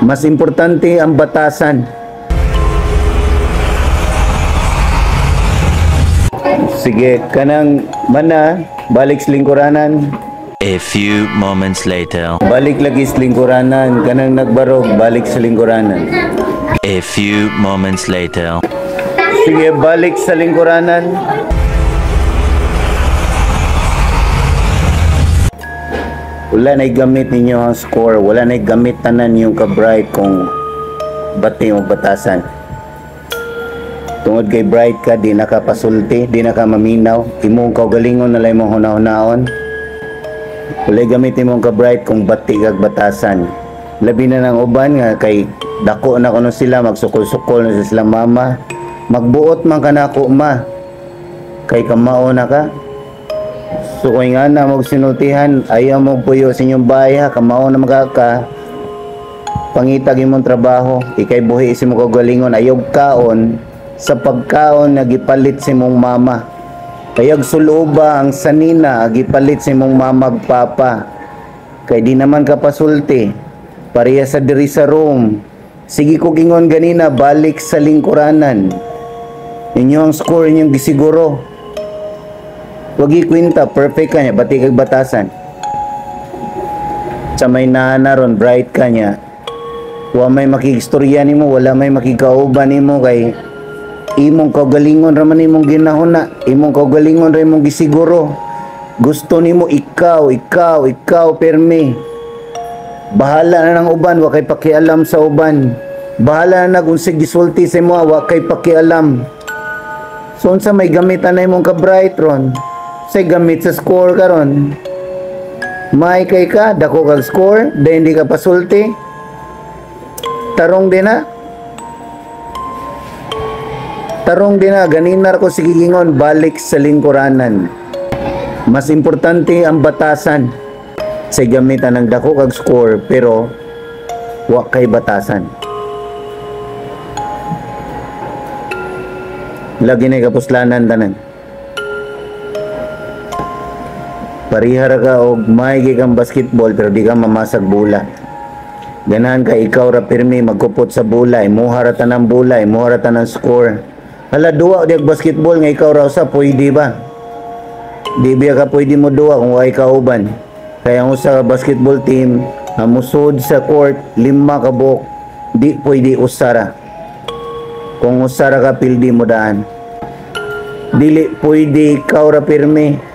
Mas importante ang batasan. Sige, kanang mana, balik sa lingkuranan. A few moments later. Balik lagi sa lingkuranan. Kanang nagbarog, balik sa lingkuranan. A few moments later. Sige, balik sa lingkuranan. Wala na gamit ninyo ang score. Wala na gamit tanan yung ka-bright kung bati o batasan. Tungod kay bright ka, di na ka pasulti, di na ka maminaw. Imong kaugalingon na lang mong hunahon-hunahon. Wala gamit imong ka-bright kung bati kag batasan. Labi na ng uban nga kay dako na kuno sila, magsukol-sukol na sila mama. Magbuot man ka na ako ma. Kay kamao na ka. So kung nga na magsinultihan, ayaw mo puyo sa inyong bahay ha, kamao na magaka. Pangitag imong trabaho, ikay buhi si mo kaugalingon, ayaw kaon sa pagkaon na gipalit si mong mama. Ayag suluba ang sanina gipalit si mong mama ug papa. Kay di naman ka pasulti. Pareha sa diri sa room. Sige ko gingon ganina, balik sa lingkuranan. Inyo ang score inyong gisiguro. Wag ikwenta, perfect ka niya, bati kag batasan. Sa may naana ron, bright ka niya. Wa may makigistorya nimo, wala may makikauban nimo kay imong kaugalingon raman imong ginahuna, imong kaugalingon ra imong gisiguro. Gusto nimo ikaw permi. Bahala na ng uban, wa kay pakialam sa uban. Bahala na kung sig gisulti sa imo, wa kay pakialam. So unsa may gamitan na imong ka-bright ron? Say gamit sa score karon. May kay ka dako kag score, dahil hindi ka pasulti. Tarong din na. Tarong din na, ganinar ko sige gingon, balik sa lingkuranan. Mas importante ang batasan. Say gamitan ng dako kag score, pero wa kay batasan. Lagi na kapuslanan tanan. Parihara ka og may kang basketball pero di ka mamasag bola. Ganahan ka ikaw ra pirmi magkupot sa bola, imuha ra tanang bola, imuha ra tanang score. Hala duwa di basketball nga ikaw ra usa pwede ba? Di biya ka pwede mo duwa kung way ka uban. Kaya ang usa ka basketball team ang musod sa court 5 ka buok, di pwede usara. Kung usara ka pildi mo daan. Dili pwede ikaw ra pirmi